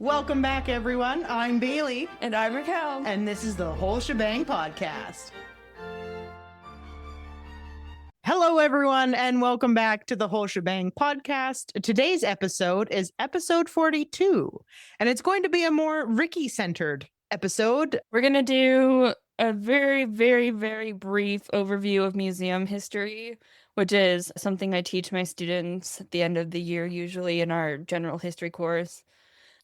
Welcome back, everyone. I'm Bailey. And I'm Raquel. And this is the Whole Shebang podcast. Hello, everyone, and welcome back to the Whole Shebang podcast. Today's episode is episode 42, and it's going to be a more Ricky-centered episode. We're going to do a very, very, very brief overview of museum history, which is something I teach my students at the end of the year, usually in our general history course.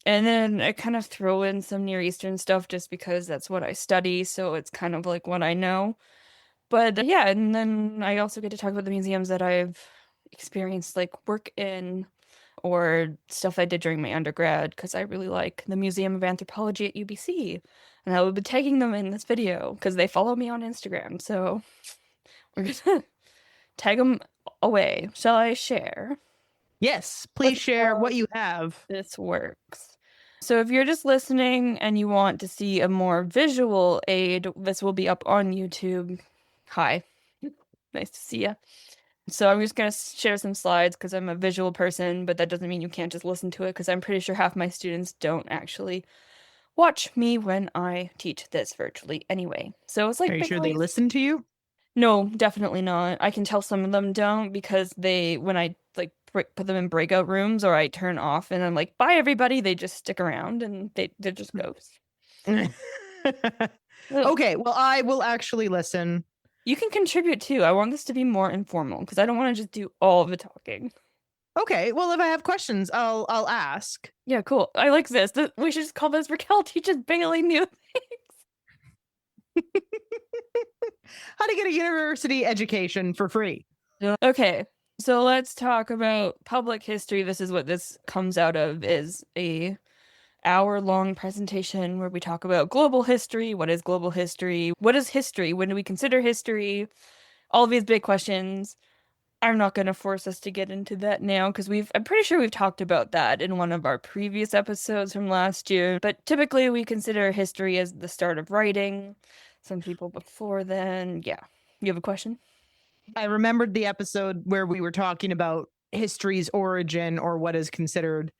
And then I kind of throw in some Near Eastern stuff just because that's what I study, so it's kind of like what I know. But yeah, and then I also get to talk about the museums that I've experienced, like work in, or stuff I did during my undergrad, because I really like the Museum of Anthropology at UBC. And I will be tagging them in this video, because they follow me on Instagram, so we're going to tag them away. Shall I share? Yes, please share what you have. This works. So if you're just listening and you want to see a more visual aid, this will be up on YouTube. Hi. Nice to see you. So I'm just going to share some slides because I'm a visual person, but that doesn't mean you can't just listen to it, because I'm pretty sure half my students don't actually watch me when I teach this virtually anyway. So it's like... Are you sure they listen to you? No, definitely not. I can tell some of them don't, because when I like put them in breakout rooms or I turn off and I'm like, bye everybody, they just stick around and they're just ghosts. Okay, well, I will actually listen. You can contribute too. I want this to be more informal because I don't want to just do all of the talking. Okay, well, if I have questions, I'll ask. Yeah, cool. I like this. We should just call this Raquel teaches Bailey new things. How to get a university education for free. Okay, so let's talk about public history. This is what this comes out of, is a hour-long presentation where we talk about global history. What is global history? What is history? When do we consider history? All of these big questions. I'm not going to force us to get into that now because I'm pretty sure we've talked about that in one of our previous episodes from last year. But typically we consider history as the start of writing. Some people before then. Yeah. You have a question? I remembered the episode where we were talking about history's origin, or what is considered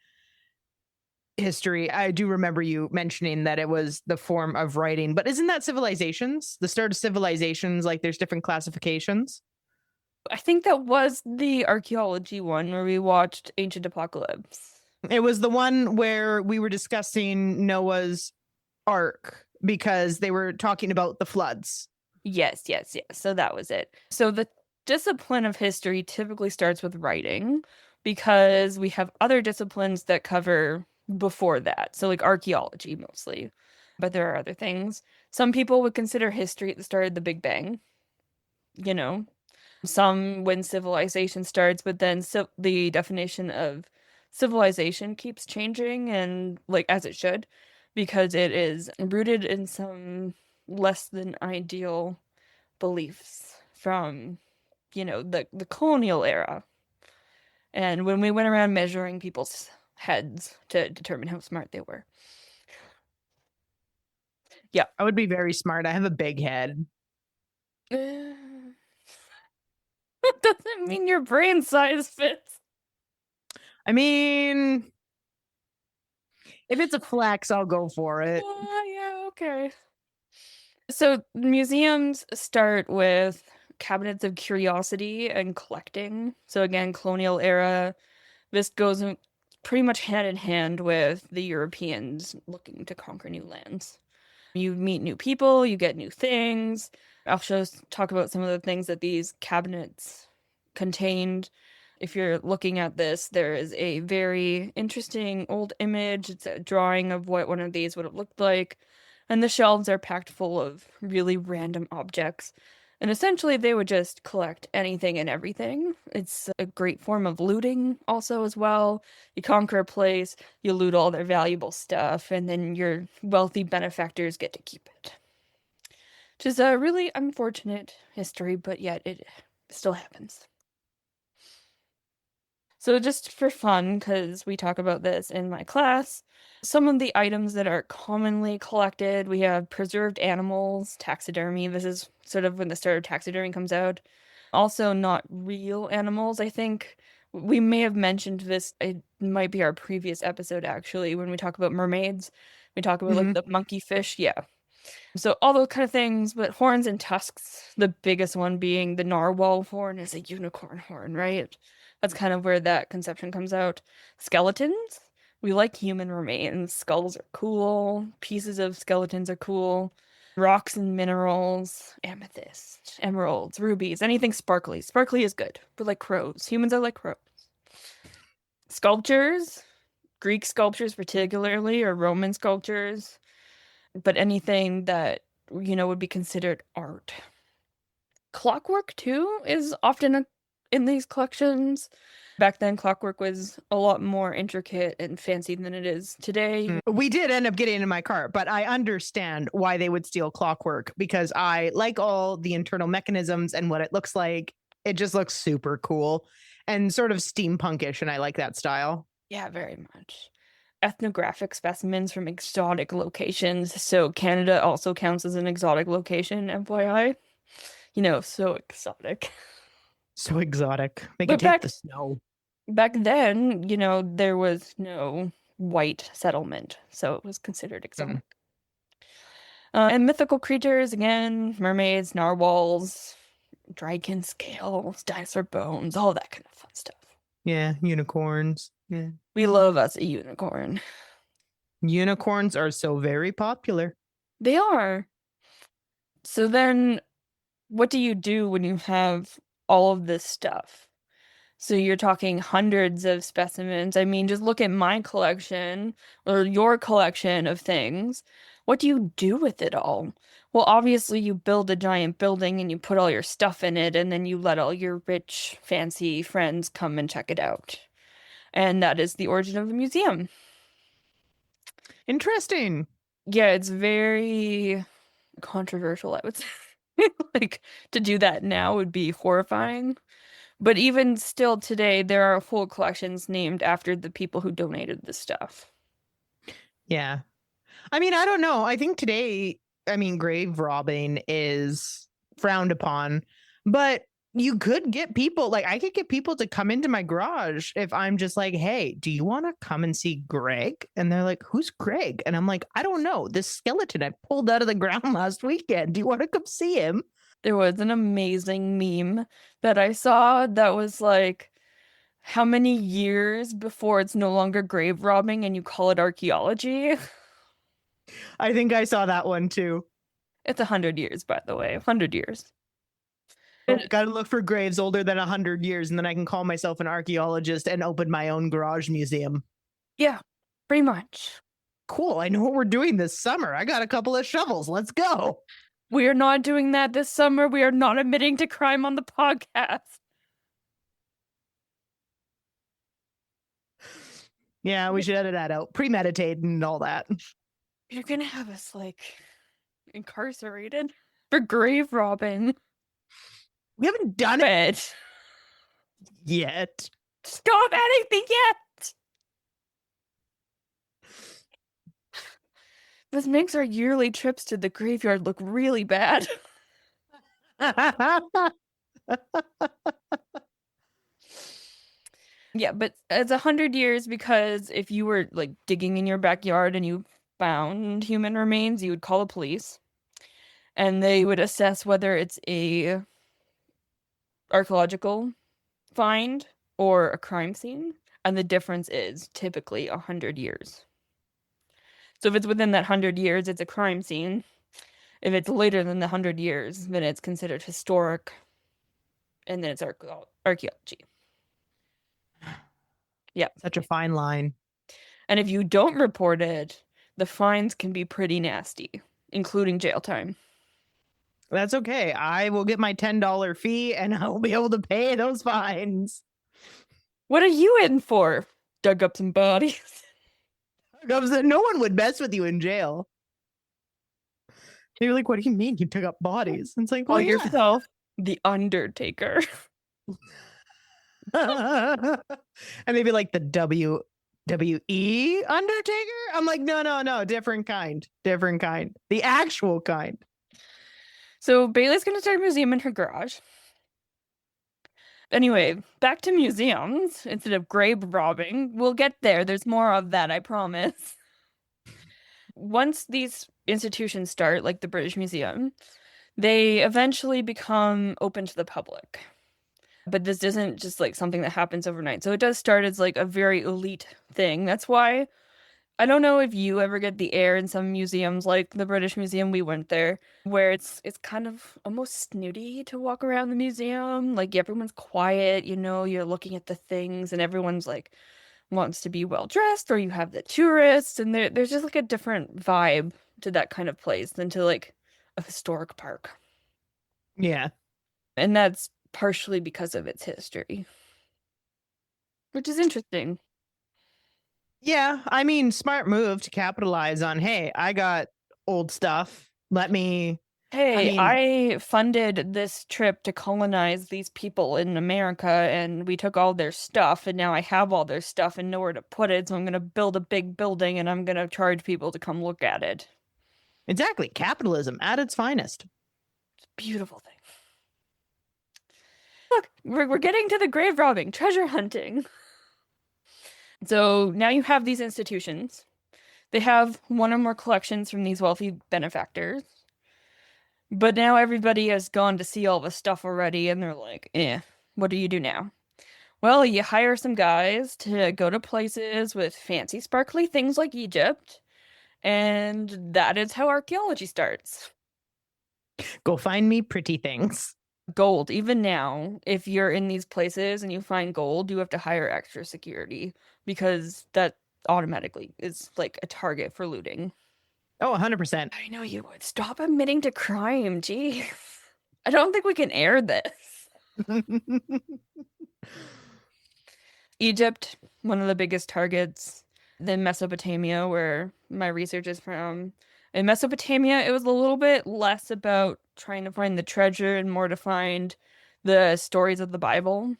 history. I do remember you mentioning that it was the form of writing, but isn't that civilizations? The start of civilizations, like there's different classifications? I think that was the archaeology one where we watched Ancient Apocalypse. It was the one where we were discussing Noah's Ark because they were talking about the floods. Yes. So that was it. So the discipline of history typically starts with writing because we have other disciplines that cover before that. So like archaeology mostly, but there are other things. Some people would consider history at the start of the Big Bang, some when civilization starts, but then the definition of civilization keeps changing, and like as it should, because it is rooted in some less than ideal beliefs from, the colonial era. And when we went around measuring people's heads to determine how smart they were. Yeah. I would be very smart. I have a big head. That doesn't mean your brain size fits. I mean, if it's a flex, I'll go for it. Yeah, okay. So museums start with cabinets of curiosity and collecting. So again, colonial era. This goes pretty much hand in hand with the Europeans looking to conquer new lands. You meet new people, you get new things. I'll talk about some of the things that these cabinets contained. If you're looking at this, there is a very interesting old image. It's a drawing of what one of these would have looked like. And the shelves are packed full of really random objects. And essentially, they would just collect anything and everything. It's a great form of looting also as well. You conquer a place, you loot all their valuable stuff, and then your wealthy benefactors get to keep it. Which is a really unfortunate history, but yet it still happens. So just for fun, because we talk about this in my class, some of the items that are commonly collected, we have preserved animals, taxidermy. This is sort of when the start of taxidermy comes out. Also not real animals, I think. We may have mentioned this, it might be our previous episode actually, when we talk about mermaids. We talk about like Mhm. the monkey fish, yeah. So all those kind of things, but horns and tusks, the biggest one being the narwhal horn is a unicorn horn, right? That's kind of where that conception comes out. Skeletons, we like human remains. Skulls are cool, pieces of skeletons are cool. Rocks and minerals, amethyst, emeralds, rubies, anything sparkly. Sparkly is good. We're like crows. Humans are like crows. Sculptures, Greek sculptures particularly, or Roman sculptures, but anything that, would be considered art. Clockwork, too, is often in these collections. Back then, clockwork was a lot more intricate and fancy than it is today. We did end up getting in my car, but I understand why they would steal clockwork because I like all the internal mechanisms and what it looks like. It just looks super cool and sort of steampunkish, and I like that style. Yeah, very much. Ethnographic specimens from exotic locations. So Canada also counts as an exotic location, FYI. So exotic. So exotic. They But could take the snow. back then, there was no white settlement, so it was considered exotic. And mythical creatures, again, mermaids, narwhals, dragon scales, dinosaur bones, all that kind of fun stuff. Yeah, unicorns. Yeah. We love us a unicorn. Unicorns are so very popular. They are. So then, what do you do when you have all of this stuff? So you're talking hundreds of specimens. I mean, just look at my collection or your collection of things. What do you do with it all? Well, obviously, you build a giant building and you put all your stuff in it, and then you let all your rich, fancy friends come and check it out. And that is the origin of a museum. Interesting. Yeah, it's very controversial, I would say. Like, to do that now would be horrifying. But even still today, there are whole collections named after the people who donated the stuff. Yeah. I mean, I don't know. I think today, grave robbing is frowned upon, but you could get people, like, I could get people to come into my garage if I'm just like, hey, do you want to come and see Greg? And they're like, who's Greg? And I'm like, I don't know. This skeleton I pulled out of the ground last weekend. Do you want to come see him? There was an amazing meme that I saw that was like, how many years before it's no longer grave robbing and you call it archaeology? I think I saw that one too. It's 100 years, by the way. 100 years. Got to look for graves older than 100 years, and then I can call myself an archaeologist and open my own garage museum. Yeah, pretty much. Cool. I know what we're doing this summer. I got a couple of shovels. Let's go. We are not doing that this summer. We are not admitting to crime on the podcast. Yeah, we should edit that out. Premeditated and all that. You're gonna have us like incarcerated for grave robbing. We haven't done it yet. Stop anything yet. This makes our yearly trips to the graveyard look really bad. Yeah, but it's 100 years because if you were like digging in your backyard and you found human remains, you would call the police and they would assess whether it's a archaeological find or a crime scene. And the difference is typically 100 years. So if it's within that 100 years, it's a crime scene. If it's later than the 100 years, then it's considered historic. And then it's archaeology. Yeah. Such a fine line. And if you don't report it, the fines can be pretty nasty, including jail time. That's okay. I will get my $10 fee and I'll be able to pay those fines. What are you in for? Dug up some bodies. No one would mess with you in jail. They're like, what do you mean you took up bodies? And it's like, Call yourself the Undertaker. And they'd be like, the WWE Undertaker? I'm like, no, different kind. The actual kind. So Bailey's going to start a museum in her garage. Anyway, back to museums instead of grave robbing. We'll get there. There's more of that, I promise. Once these institutions start, like the British Museum, they eventually become open to the public. But this isn't just like something that happens overnight. So it does start as like a very elite thing. That's why I don't know if you ever get the air in some museums like the British Museum, we went there, where it's kind of almost snooty to walk around the museum. Like everyone's quiet, you're looking at the things and everyone's like wants to be well dressed, or you have the tourists, and there's just like a different vibe to that kind of place than to like a historic park. Yeah. And that's partially because of its history, which is interesting. Yeah, I mean, smart move to capitalize on, hey, I got old stuff. Let me Hey, mean, I funded this trip to colonize these people in America, and we took all their stuff, and now I have all their stuff and nowhere to put it, so I'm gonna build a big building and I'm gonna charge people to come look at it. exactly, capitalism at its finest. It's a beautiful thing. Look, we're getting to the grave robbing, treasure hunting. So now you have these institutions. They have one or more collections from these wealthy benefactors. But now everybody has gone to see all the stuff already, and they're like, what do you do now? Well, you hire some guys to go to places with fancy, sparkly things like Egypt, and that is how archaeology starts. Go find me pretty things. Gold, even now, if you're in these places and you find gold, you have to hire extra security because that automatically is like a target for looting. Oh, 100%. I know you would. Stop admitting to crime, gee. I don't think we can air this. Egypt, one of the biggest targets. Then Mesopotamia, where my research is from. In Mesopotamia, it was a little bit less about trying to find the treasure and more to find the stories of the Bible,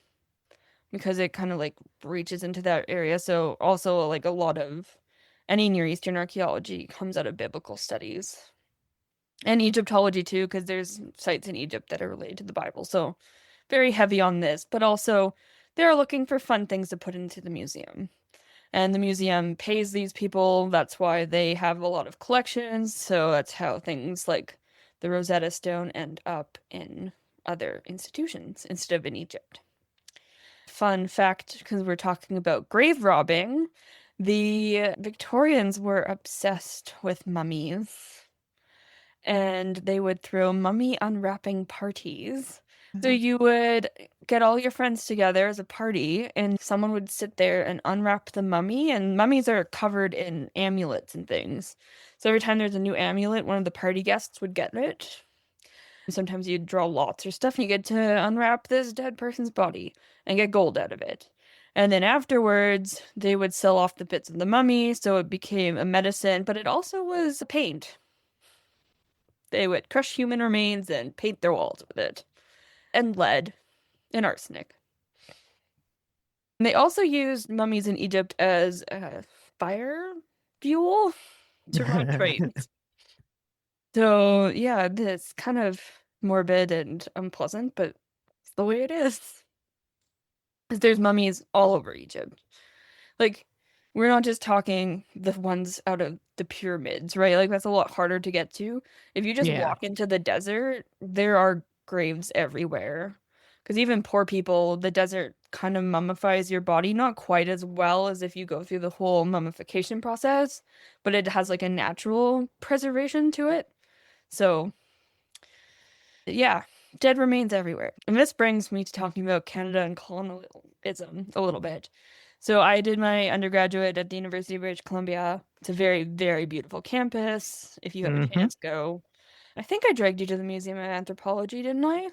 because it kind of like reaches into that area. So also like a lot of any Near Eastern archaeology comes out of biblical studies. And Egyptology too, because there's sites in Egypt that are related to the Bible. So very heavy on this, but also they're looking for fun things to put into the museum. And the museum pays these people. That's why they have a lot of collections. So that's how things like the Rosetta Stone end up in other institutions instead of in Egypt. Fun fact, because we're talking about grave robbing, the Victorians were obsessed with mummies, and they would throw mummy unwrapping parties. So you would get all your friends together as a party, and someone would sit there and unwrap the mummy, and mummies are covered in amulets and things. So every time there's a new amulet, one of the party guests would get it. Sometimes you'd draw lots or stuff, and you get to unwrap this dead person's body and get gold out of it. And then afterwards, they would sell off the bits of the mummy, so it became a medicine, but it also was a paint. They would crush human remains and paint their walls with it. And lead and arsenic. And they also used mummies in Egypt as fire fuel to run trains. So yeah, it's kind of morbid and unpleasant, but it's the way it is. Because there's mummies all over Egypt. Like, we're not just talking the ones out of the pyramids, right? Like, that's a lot harder to get to. If you just walk into the desert, there are graves everywhere. Because even poor people, the desert kind of mummifies your body, not quite as well as if you go through the whole mummification process, but it has like a natural preservation to it. So, yeah, dead remains everywhere. And this brings me to talking about Canada and colonialism a little bit. So I did my undergraduate at the University of British Columbia. It's a very, very beautiful campus. If you have a chance, go. I think I dragged you to the Museum of Anthropology, didn't I?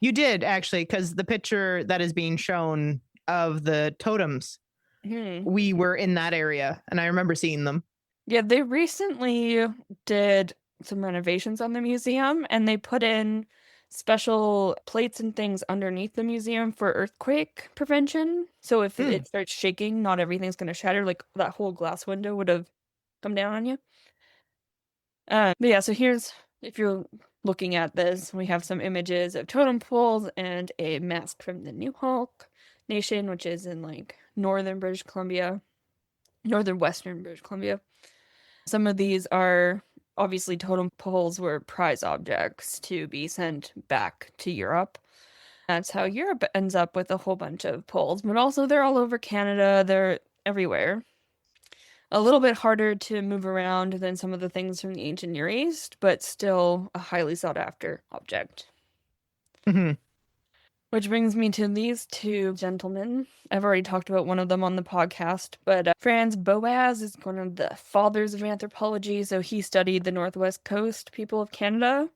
You did, actually, because the picture that is being shown of the totems, we were in that area, and I remember seeing them. Yeah, they recently did some renovations on the museum, and they put in special plates and things underneath the museum for earthquake prevention. So if it starts shaking, not everything's going to shatter. Like that whole glass window would have come down on you. But yeah, so here's, if you're looking at this, we have some images of totem poles and a mask from the Nuuchah Nation, which is in like northern western British Columbia. Some of these are obviously totem poles were prize objects to be sent back to Europe. That's how Europe ends up with a whole bunch of poles, but also they're all over Canada, they're everywhere. A little bit harder to move around than some of the things from the ancient Near East, but still a highly sought after object. Mhm. Which brings me to these two gentlemen. I've already talked about one of them on the podcast, but Franz Boas is one of the fathers of anthropology. So he studied the Northwest Coast people of Canada,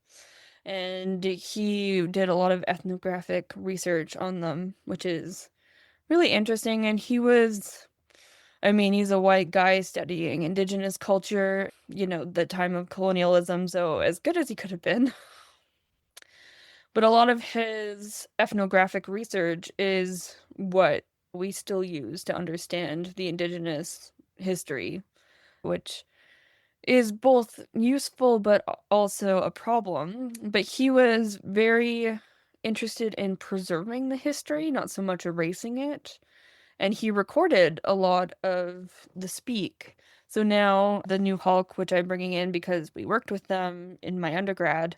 and he did a lot of ethnographic research on them, which is really interesting. And he's a white guy studying Indigenous culture, the time of colonialism, so as good as he could have been. But a lot of his ethnographic research is what we still use to understand the Indigenous history, which is both useful but also a problem. But he was very interested in preserving the history, not so much erasing it. And he recorded a lot of the speak. So now the Nuuchah, which I'm bringing in because we worked with them in my undergrad,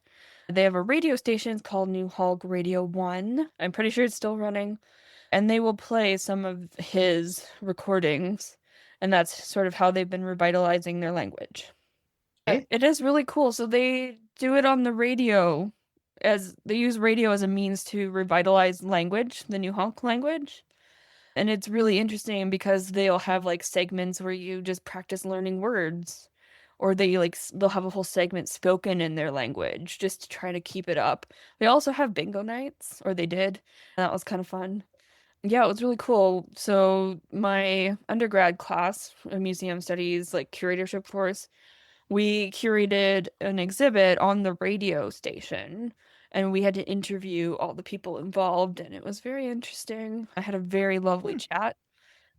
they have a radio station called Nuuchah Radio 1. I'm pretty sure it's still running. And they will play some of his recordings. And that's sort of how they've been revitalizing their language. Okay. It is really cool. So they do it on the radio, as they use radio as a means to revitalize language, the Nuuchah language. And it's really interesting because they'll have like segments where you just practice learning words, or they'll have a whole segment spoken in their language just to try to keep it up. They also have bingo nights, or they did. And that was kind of fun. Yeah, it was really cool. So my undergrad class, a museum studies like curatorship course, we curated an exhibit on the radio station, and we had to interview all the people involved, and it was very interesting. I had a very lovely chat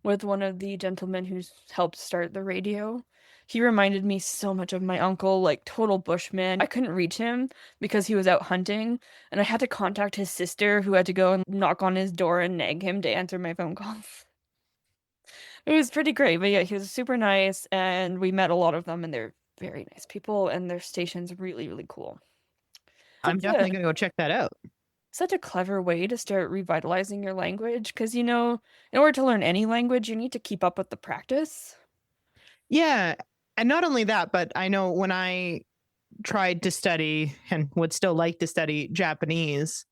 with one of the gentlemen who helped start the radio. He reminded me so much of my uncle, like total bushman. I couldn't reach him because he was out hunting, and I had to contact his sister, who had to go and knock on his door and nag him to answer my phone calls. It was pretty great, but yeah, he was super nice, and we met a lot of them, and they're very nice people, and their station's really, really cool. I'm definitely going to go check that out. Such a clever way to start revitalizing your language, because, in order to learn any language, you need to keep up with the practice. Yeah. And not only that, but I know when I tried to study and would still like to study Japanese,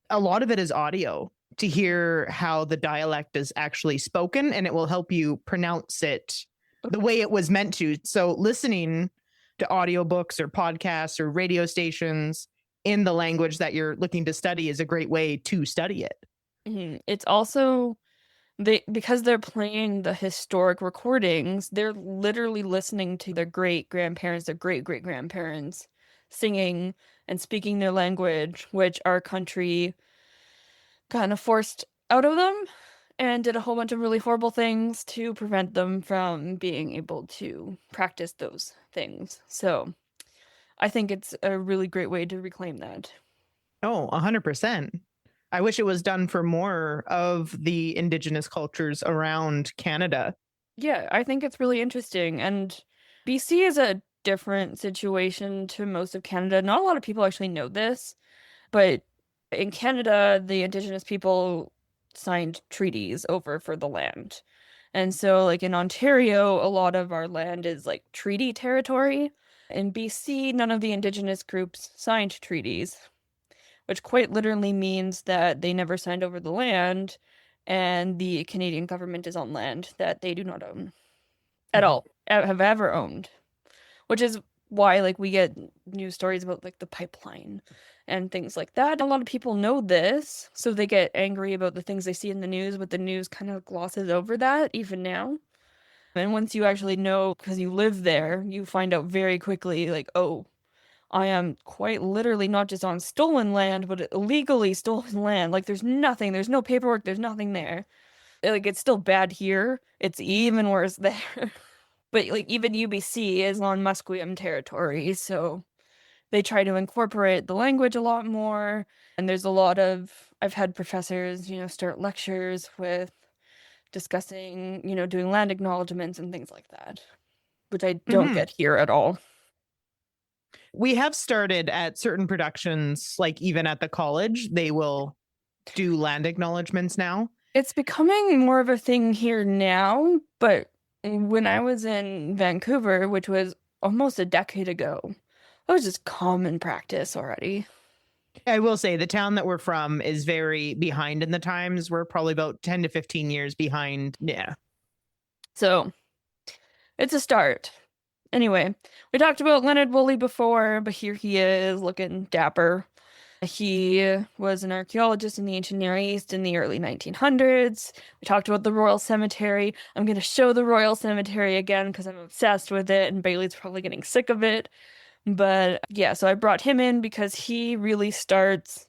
a lot of it is audio to hear how the dialect is actually spoken, and it will help you pronounce it the way it was meant to. So listening to audiobooks or podcasts or radio stations in the language that you're looking to study is a great way to study it. Mm-hmm. It's also because they're playing the historic recordings, they're literally listening to their great grandparents, their great great grandparents singing and speaking their language, which our country kind of forced out of them and did a whole bunch of really horrible things to prevent them from being able to practice those things. So I think it's a really great way to reclaim that. Oh, 100%. I wish it was done for more of the Indigenous cultures around Canada. Yeah, I think it's really interesting. And BC is a different situation to most of Canada. Not a lot of people actually know this, but in Canada, the Indigenous people signed treaties over for the land. And so, like in Ontario, a lot of our land is like treaty territory. In BC, none of the Indigenous groups signed treaties, which quite literally means that they never signed over the land, and the Canadian government is on land that they do not own at all, have ever owned, which is why like we get news stories about like the pipeline and things like that. A lot of people know this, so they get angry about the things they see in the news, but the news kind of glosses over that even now. And once you actually know, because you live there, you find out very quickly, like, oh, I am quite literally not just on stolen land, but illegally stolen land. Like, there's nothing, there's no paperwork, there's nothing there. Like, it's still bad here. It's even worse there. But, like, even UBC is on Musqueam territory, so they try to incorporate the language a lot more. And there's a lot of, I've had professors, start lectures with discussing, doing land acknowledgements and things like that, which I don't get here at all. We have started at certain productions, like even at the college, they will do land acknowledgements now. It's becoming more of a thing here now, but when I was in Vancouver, which was almost a decade ago, that was just common practice already. I will say the town that we're from is very behind in the times. We're probably about 10 to 15 years behind. Yeah. So it's a start. Anyway, we talked about Leonard Woolley before, but here he is looking dapper. He was an archaeologist in the ancient Near East in the early 1900s. We talked about the Royal Cemetery. I'm going to show the Royal Cemetery again because I'm obsessed with it, and Bailey's probably getting sick of it. But yeah, so I brought him in because he really starts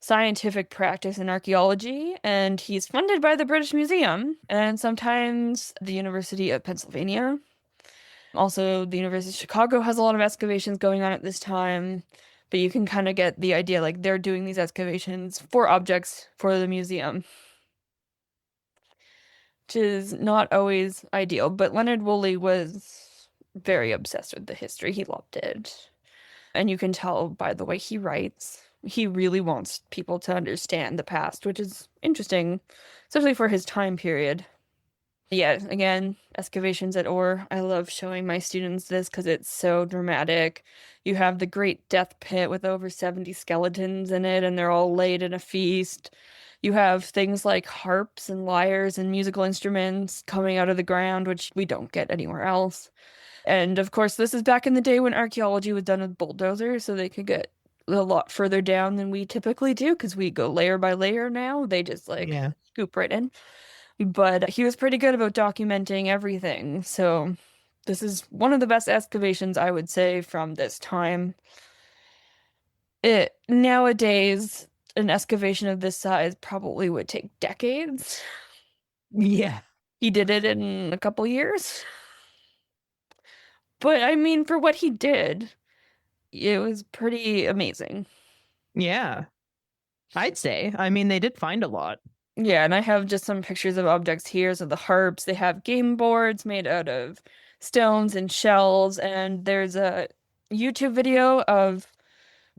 scientific practice in archaeology, and he's funded by the British Museum and sometimes the University of Pennsylvania. Also, the University of Chicago has a lot of excavations going on at this time, but you can kind of get the idea, like they're doing these excavations for objects for the museum, which is not always ideal, but Leonard Woolley was very obsessed with the history. He loved it. And you can tell by the way he writes. He really wants people to understand the past, which is interesting, especially for his time period. Yeah, again, excavations at Ore. I love showing my students this because it's so dramatic. You have the Great Death Pit with over 70 skeletons in it, and they're all laid in a feast. You have things like harps and lyres and musical instruments coming out of the ground, which we don't get anywhere else. And of course, this is back in the day when archaeology was done with bulldozers, so they could get a lot further down than we typically do because we go layer by layer now. They just scoop right in. But he was pretty good about documenting everything. So this is one of the best excavations, I would say, from this time. Nowadays, an excavation of this size probably would take decades. Yeah. He did it in a couple years. But I mean, for what he did, it was pretty amazing. Yeah. I'd say. I mean, they did find a lot. Yeah, and I have just some pictures of objects here. So the harps, they have game boards made out of stones and shells, and there's a YouTube video of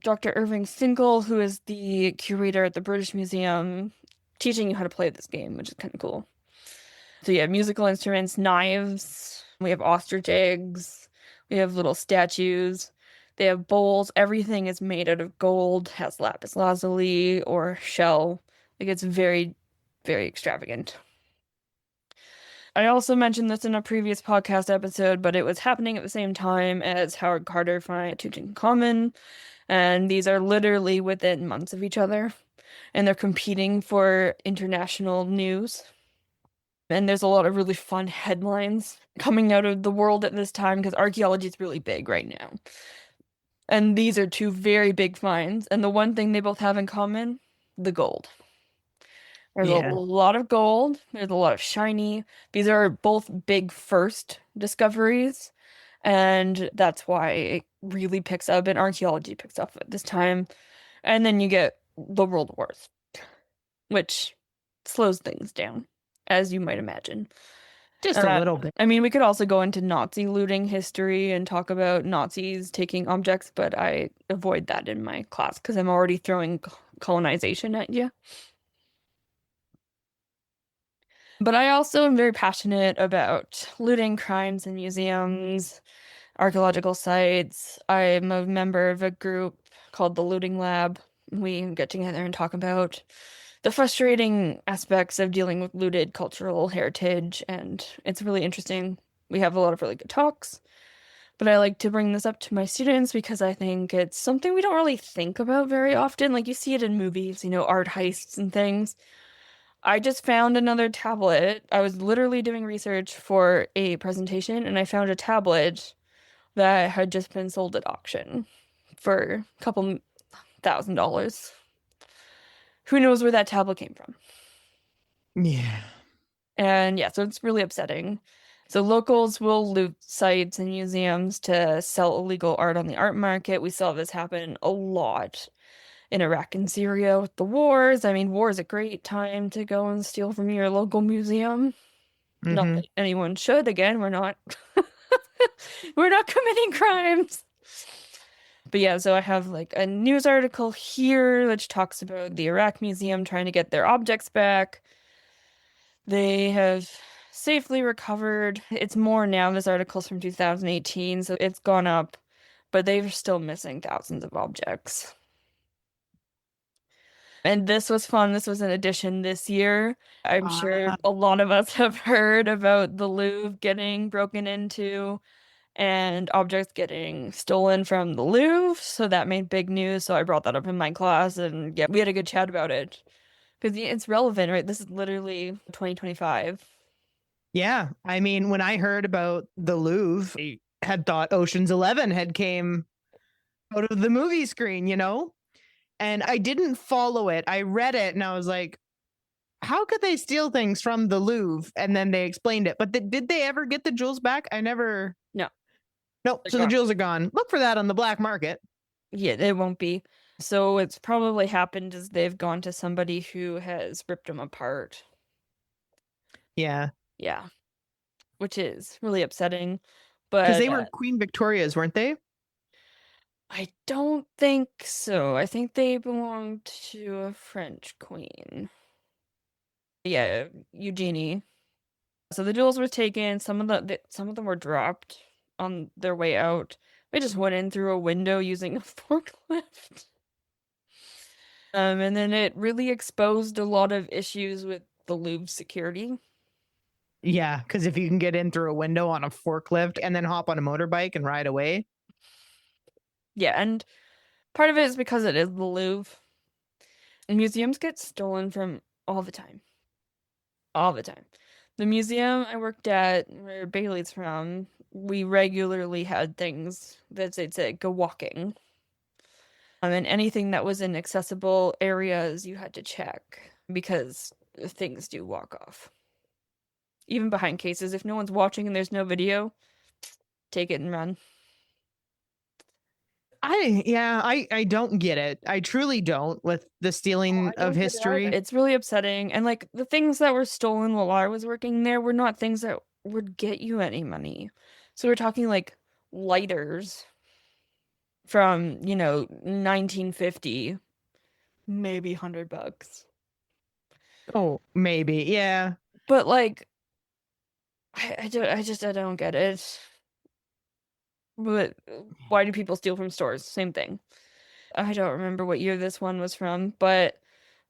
Dr. Irving Finkel, who is the curator at the British Museum, teaching you how to play this game, which is kind of cool. So yeah, musical instruments, knives, we have ostrich eggs, we have little statues, they have bowls, everything is made out of gold, has lapis lazuli or shell. Like it's very, very extravagant. I also mentioned this in a previous podcast episode, but it was happening at the same time as Howard Carter finding Tutankhamun, and these are literally within months of each other, and they're competing for international news. And there's a lot of really fun headlines coming out of the world at this time because archaeology is really big right now. And these are two very big finds, and the one thing they both have in common, the gold. There's a lot of gold. There's a lot of shiny. These are both big first discoveries. And that's why it really picks up, and archaeology picks up at this time. And then you get the World Wars, which slows things down, as you might imagine. Just a little bit. I mean, we could also go into Nazi looting history and talk about Nazis taking objects, but I avoid that in my class because I'm already throwing colonization at you. But I also am very passionate about looting, crimes in museums, archaeological sites. I'm a member of a group called the Looting Lab. We get together and talk about the frustrating aspects of dealing with looted cultural heritage, and it's really interesting. We have a lot of really good talks, but I like to bring this up to my students because I think it's something we don't really think about very often. Like you see it in movies, art heists and things. I just found another tablet. I was literally doing research for a presentation, and I found a tablet that had just been sold at auction for a couple $1,000. Who knows where that tablet came from? Yeah. And yeah, so it's really upsetting. So locals will loot sites and museums to sell illegal art on the art market. We saw this happen a lot in Iraq and Syria with the wars. I mean, war is a great time to go and steal from your local museum. Not Mm-hmm. that anyone should. Again, we're not we're not committing crimes. But yeah, so I have like a news article here which talks about the Iraq Museum trying to get their objects back. They have safely recovered. It's more now. This article's from 2018, so it's gone up, but they're still missing thousands of objects. And this was fun. This was an addition this year. I'm sure a lot of us have heard about the Louvre getting broken into and objects getting stolen from the Louvre. So that made big news. So I brought that up in my class, and yeah, we had a good chat about it. Because it's relevant, right? This is literally 2025. Yeah. I mean, when I heard about the Louvre, I had thought Ocean's 11 had came out of the movie screen, you know? And I didn't follow it. I read it and I was like, how could they steal things from the Louvre? And then they explained it. But did they ever get the jewels back? I never. No. Nope. So the jewels are gone. Look for that on the black market. Yeah, it won't be. So it's probably happened is they've gone to somebody who has ripped them apart. Yeah. Yeah. Which is really upsetting. But because they were Queen Victoria's, weren't they? I don't think so. I think they belonged to a French queen. Yeah, Eugenie. So the jewels were taken. Some of them were dropped on their way out. They just went in through a window using a forklift. And then it really exposed a lot of issues with the Louvre security. Yeah, because if you can get in through a window on a forklift and then hop on a motorbike and ride away. Yeah, and part of it is because it is the Louvre. And museums get stolen from all the time. All the time. The museum I worked at, where Bailey's from, we regularly had things that they'd say, go walking. And anything that was in accessible areas, you had to check because things do walk off. Even behind cases, if no one's watching and there's no video, take it and run. I don't get it. I truly don't with the stealing of history. It's really upsetting. And like the things that were stolen while I was working there were not things that would get you any money. So we're talking like lighters from, 1950, maybe $100. Oh, maybe. Yeah. But like I don't get it. But why do people steal from stores? Same thing. I don't remember what year this one was from, but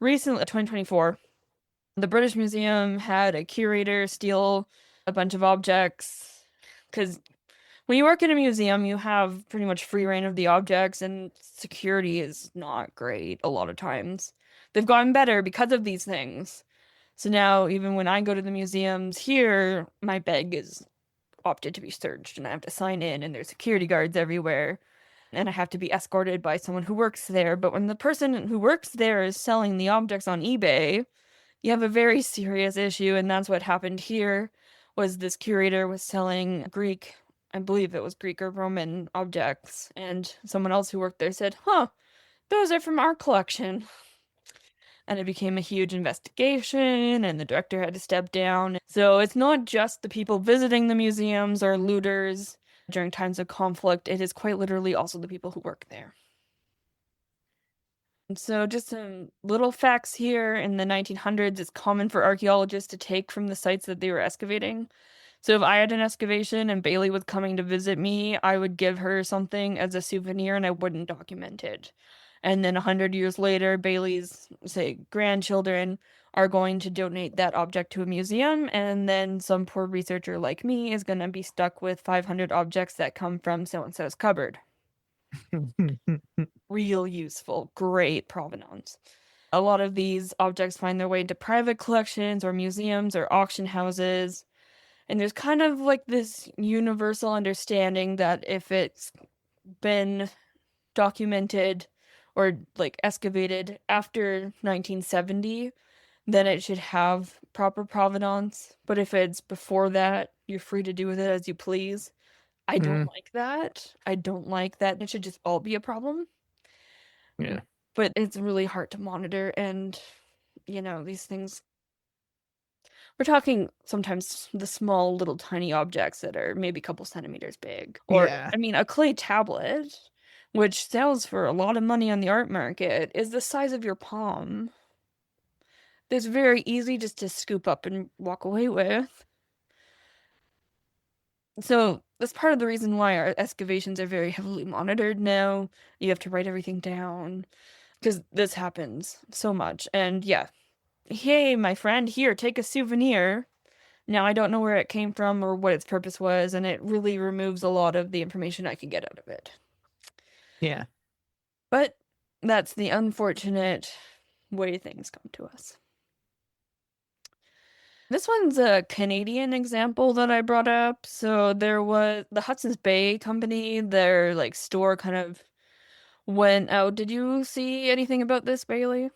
recently, 2024, the British Museum had a curator steal a bunch of objects. Because when you work in a museum, you have pretty much free reign of the objects, and security is not great a lot of times. They've gotten better because of these things. So now, even when I go to the museums here, my bag is opted to be searched, and I have to sign in, and there's security guards everywhere, and I have to be escorted by someone who works there. But when the person who works there is selling the objects on eBay, you have a very serious issue, and that's what happened here. Was this curator was selling Greek, I believe it was Greek or Roman objects, and someone else who worked there said, "Huh, those are from our collection." And it became a huge investigation, and the director had to step down. So it's not just the people visiting the museums or looters during times of conflict, it is quite literally also the people who work there. And so just some little facts here. In the 1900s, it's common for archaeologists to take from the sites that they were excavating. So if I had an excavation and Bailey was coming to visit me, I would give her something as a souvenir and I wouldn't document it. And then 100 years later, Bailey's, say, grandchildren are going to donate that object to a museum, and then some poor researcher like me is going to be stuck with 500 objects that come from so-and-so's cupboard. Real useful, great provenance. A lot of these objects find their way into private collections or museums or auction houses, and there's kind of like this universal understanding that if it's been documented or like excavated after 1970, then it should have proper provenance. But if it's before that, You're free to do with it as you please. I don't Mm, like that. I don't like that. It should just all be a problem. yeah. But it's really hard to monitor, and these things, we're talking sometimes the small little tiny objects that are maybe a couple centimeters big. Or, Yeah. I mean, a clay tablet, which sells for a lot of money on the art market, is the size of your palm. It's very easy just to scoop up and walk away with. So that's part of the reason why our excavations are very heavily monitored now. You have to write everything down because this happens so much. And yeah, hey, my friend, here, take a souvenir. Now I don't know where it came from or what its purpose was, and it really removes a lot of the information I can get out of it. Yeah. But that's the unfortunate way things come to us. This one's a Canadian example that I brought up. So there was the Hudson's Bay Company, their like store kind of went out. Did you see anything about this, Bailey?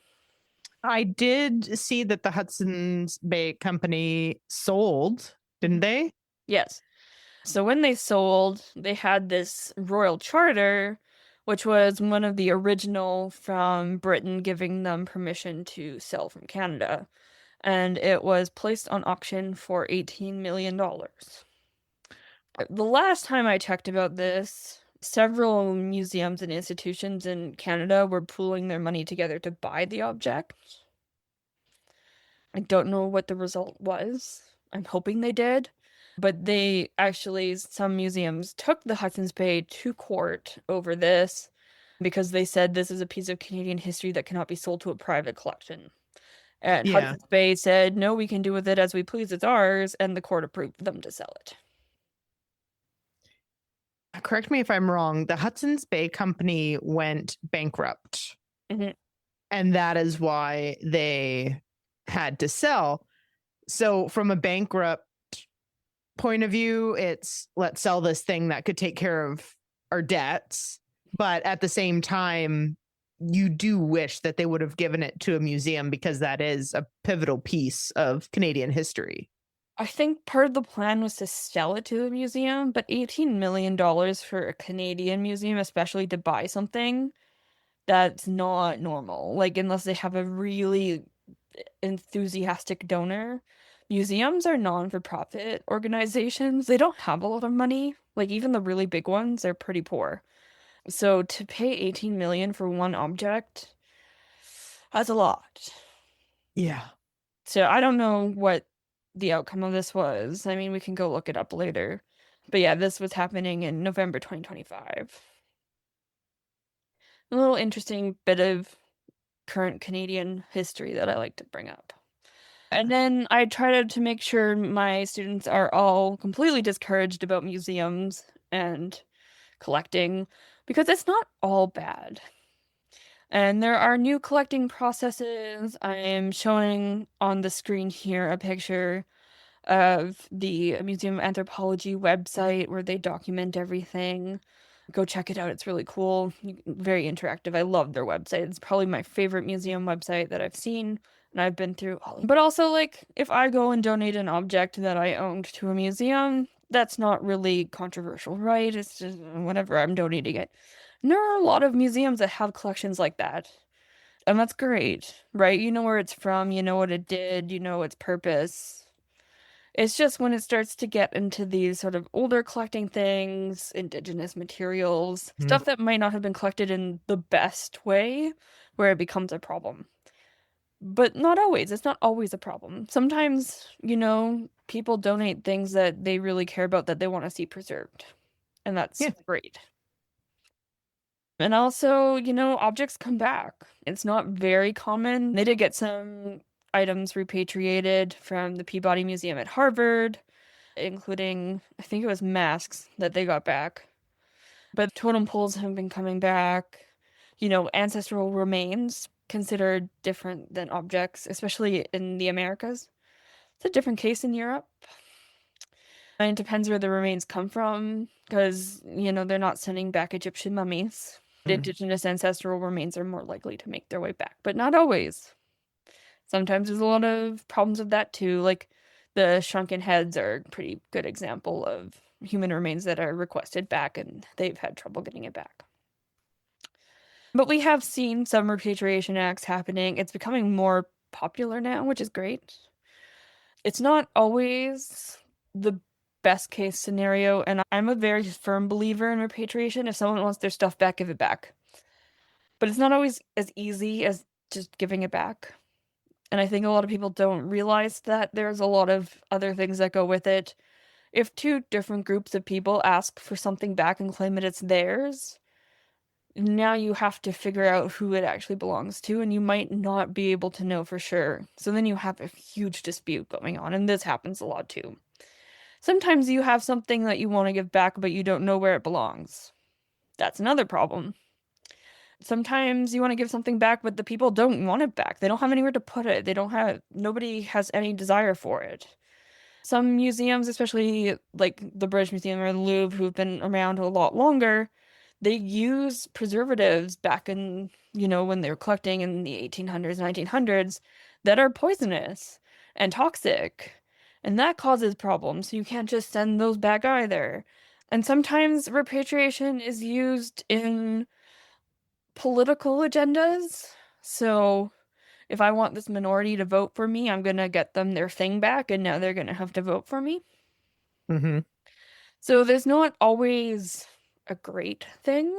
I did see that the Hudson's Bay Company sold, didn't Mhm. they? Yes. So when they sold, they had this royal charter, which was one of the original from Britain giving them permission to sell from Canada. And it was placed on auction for $18 million. The last time I checked about this, several museums and institutions in Canada were pooling their money together to buy the object. I don't know what the result was. I'm hoping they did. But they actually, some museums took the Hudson's Bay to court over this because they said this is a piece of Canadian history that cannot be sold to a private collection. And Yeah. Hudson's Bay said, no, we can do with it as we please, it's ours, and the court approved them to sell it. Correct me if I'm wrong. The Hudson's Bay Company went bankrupt, Mhm. and that is why they had to sell. So, from a bankrupt point of view, it's let's sell this thing that could take care of our debts. But at the same time, you do wish that they would have given it to a museum because that is a pivotal piece of Canadian history. I think part of the plan was to sell it to a museum, but $18 million for a Canadian museum, especially to buy something, that's not normal. Like, unless they have a really enthusiastic donor. Museums are non-for-profit organizations. They don't have a lot of money. Like, even the really big ones, they're pretty poor. So to pay 18 million for one object, that's a lot. Yeah. So I don't know what the outcome of this was. I mean, we can go look it up later. But yeah, this was happening in November 2025. A little interesting bit of current Canadian history that I like to bring up. And then I try to make sure my students are all completely discouraged about museums and collecting because it's not all bad. And there are new collecting processes. I am showing on the screen here a picture of the Museum of Anthropology website where they document everything. Go check it out. It's really cool. Very interactive. I love their website. It's probably my favorite museum website that I've seen, and I've been through all. But also, like, if I go and donate an object that I owned to a museum, that's not really controversial, right? It's just whatever, I'm donating it. And there are a lot of museums that have collections like that. And that's great, right? You know where it's from, you know what it did, you know its purpose. It's just when it starts to get into these sort of older collecting things, indigenous materials, Mm. stuff that might not have been collected in the best way, where it becomes a problem. But not always. It's not always a problem. Sometimes, people donate things that they really care about that they want to see preserved. And that's Yeah. great. And also, objects come back. It's not very common. They did get some items repatriated from the Peabody Museum at Harvard, including, I think it was masks that they got back. But totem poles have been coming back. Ancestral remains considered different than objects, especially in the Americas. It's a different case in Europe. And it depends where the remains come from, because, they're not sending back Egyptian mummies. Mm. Indigenous ancestral remains are more likely to make their way back, but not always. Sometimes there's a lot of problems with that too. Like The shrunken heads are a pretty good example of human remains that are requested back and they've had trouble getting it back. But we have seen some repatriation acts happening. It's becoming more popular now, which is great. It's not always the best case scenario, and I'm a very firm believer in repatriation. If someone wants their stuff back, give it back. But it's not always as easy as just giving it back. And I think a lot of people don't realize that there's a lot of other things that go with it. If two different groups of people ask for something back and claim that it's theirs, now you have to figure out who it actually belongs to, and you might not be able to know for sure. So then you have a huge dispute going on, and this happens a lot too. Sometimes you have something that you want to give back, but you don't know where it belongs. That's another problem. Sometimes you want to give something back, but the people don't want it back. They don't have anywhere to put it. Nobody has any desire for it. Some museums, especially like the British Museum or the Louvre, who've been around a lot longer, they use preservatives back in, when they were collecting in the 1800s, 1900s, that are poisonous and toxic. And that causes problems. So you can't just send those back either. And sometimes repatriation is used in political agendas. So if I want this minority to vote for me, I'm going to get them their thing back, and now they're going to have to vote for me. Mm-hmm. So there's not always a great thing,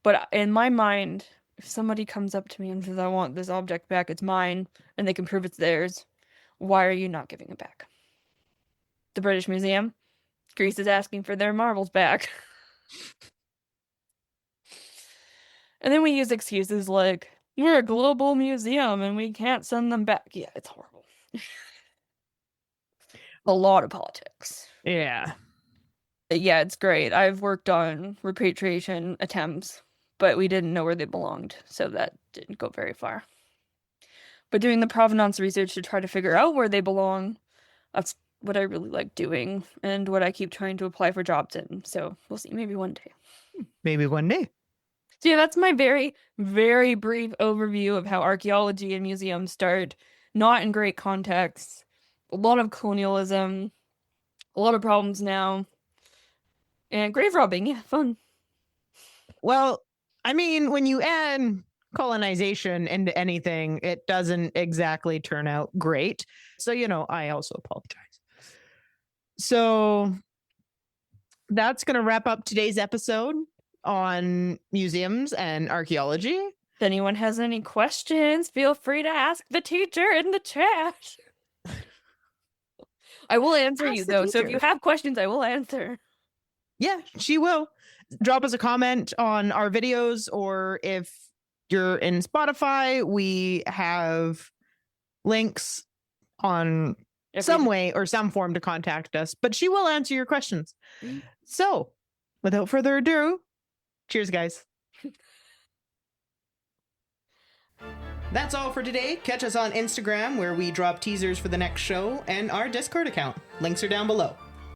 but in my mind, if somebody comes up to me and says, I want this object back, it's mine, and they can prove it's theirs, why are you not giving it back? The British Museum, Greece is asking for their marbles back. And then we use excuses like, we're a global museum and we can't send them back. Yeah, it's horrible. A lot of politics. Yeah. Yeah, it's great. I've worked on repatriation attempts, but we didn't know where they belonged, so that didn't go very far. But doing the provenance research to try to figure out where they belong, that's what I really like doing and what I keep trying to apply for jobs in. So we'll see, maybe one day. Maybe one day. So yeah, that's my very, very brief overview of how archaeology and museums start. Not in great context. A lot of colonialism. A lot of problems now. And grave robbing, yeah, fun. Well, I mean, when you add colonization into anything, it doesn't exactly turn out great. So, I also apologize. So that's going to wrap up today's episode on museums and archaeology. If anyone has any questions, feel free to ask the teacher in the chat. I will answer you, though. So if you have questions, I will answer. Yeah, she will. Drop us a comment on our videos, or if you're in Spotify, we have links on some way or some form to contact us, but she will answer your questions. Mm-hmm. So without further ado, cheers, guys. That's all for today. Catch us on Instagram, where we drop teasers for the next show, and our Discord account. Links are down below.